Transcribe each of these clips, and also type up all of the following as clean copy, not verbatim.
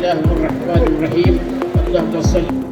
बिस्मिल्लाहिर्रहमानिर्रहीम अल्लाहुम्मा सल्ली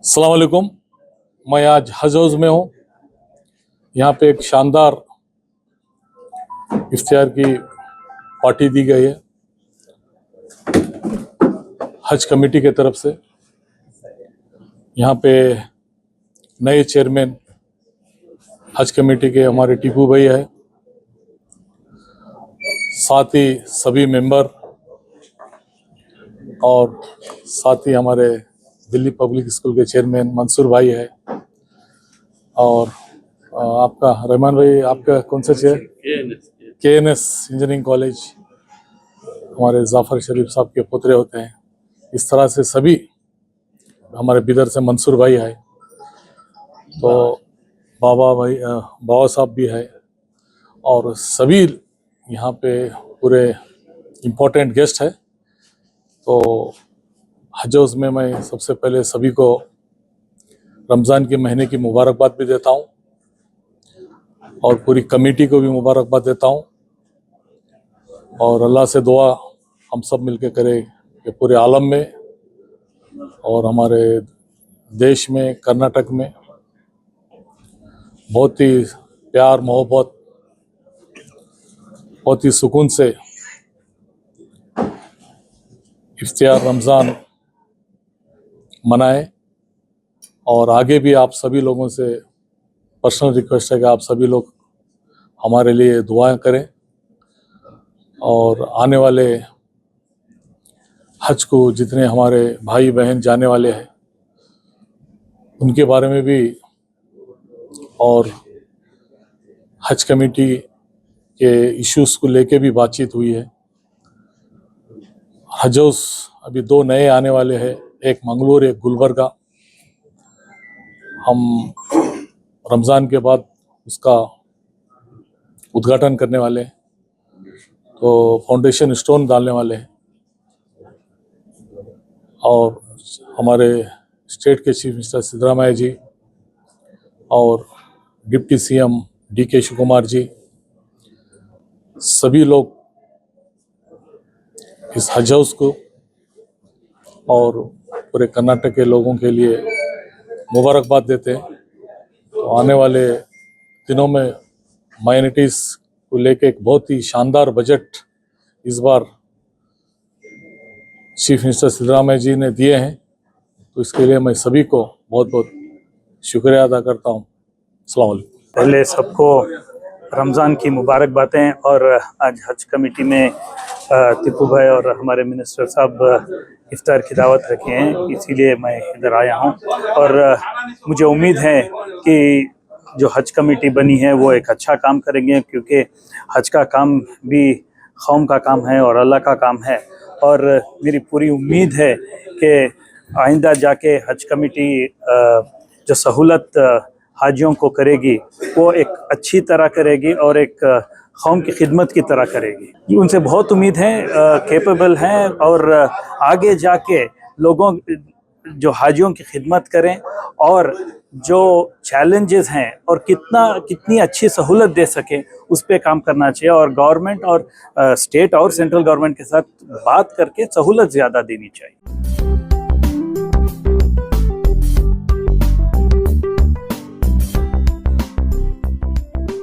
अस्सलाम वालेकुम। मैं आज हज हाउस में हूँ। यहाँ पे एक शानदार इफ्तियार की पार्टी दी गई है हज कमेटी के तरफ से। यहाँ पे नए चेयरमैन हज कमेटी के हमारे टीपू भाई है, साथ ही सभी मेंबर और साथ ही हमारे दिल्ली पब्लिक स्कूल के चेयरमैन मंसूर भाई है, और आपका रहमान भाई, आपका कौन सा चेयर? KNS इंजीनियरिंग कॉलेज, हमारे जाफर शरीफ साहब के पुतरे होते हैं। इस तरह से सभी, हमारे बिदर से मंसूर भाई है, तो बाबा साहब भी है, और सभी यहाँ पे पूरे इम्पोर्टेंट गेस्ट है। तो हज हाउस में मैं सबसे पहले सभी को रमज़ान के महीने की मुबारकबाद भी देता हूँ, और पूरी कमेटी को भी मुबारकबाद देता हूँ, और अल्लाह से दुआ हम सब मिलकर करें कि पूरे आलम में और हमारे देश में, कर्नाटक में बहुत ही प्यार मोहब्बत, बहुत ही सुकून से इफ्तियार रमज़ान मनाएं। और आगे भी आप सभी लोगों से पर्सनल रिक्वेस्ट है कि आप सभी लोग हमारे लिए दुआएं करें, और आने वाले हज को जितने हमारे भाई बहन जाने वाले हैं उनके बारे में भी, और हज कमेटी के इश्यूज़ को लेके भी बातचीत हुई है। हज हाउस अभी 2 नए आने वाले हैं, एक मंगलोर, एक गुलबर्गा। हम रमज़ान के बाद उसका उद्घाटन करने वाले हैं, तो फाउंडेशन स्टोन डालने वाले हैं। और हमारे स्टेट के चीफ मिनिस्टर सिद्धरामैया जी और डिप्टी CM DK शिवकुमार जी, सभी लोग इस हज हाउस को और पूरे कर्नाटक के लोगों के लिए मुबारकबाद देते हैं। तो आने वाले दिनों में माइनॉरिटीज़ को लेके एक बहुत ही शानदार बजट इस बार चीफ मिनिस्टर सिद्धरामैया जी ने दिए हैं, तो इसके लिए मैं सभी को बहुत बहुत शुक्रिया अदा करता हूँ। अस्सलाम वालेकुम। पहले सबको रमज़ान की मुबारकबादें। और आज हज कमेटी में टीपू भाई और हमारे मिनिस्टर साहब इफ्तार की दावत रखे हैं, इसीलिए मैं इधर आया हूं। और मुझे उम्मीद है कि जो हज कमेटी बनी है वो एक अच्छा काम करेंगे, क्योंकि हज का काम भी कौम का काम है और अल्लाह का काम है। और मेरी पूरी उम्मीद है कि आइंदा जाके हज कमेटी जो सहूलत हाजियों को करेगी वो एक अच्छी तरह करेगी और एक कौम की खिदमत की तरह करेगी। उनसे बहुत उम्मीद है, कैपेबल हैं, और आगे जाके लोगों जो हाजियों की खिदमत करें और जो चैलेंजेस हैं और कितनी अच्छी सहूलत दे सकें उस पे काम करना चाहिए। और गवर्नमेंट और स्टेट और सेंट्रल गवर्नमेंट के साथ बात करके सहूलत ज़्यादा देनी चाहिए।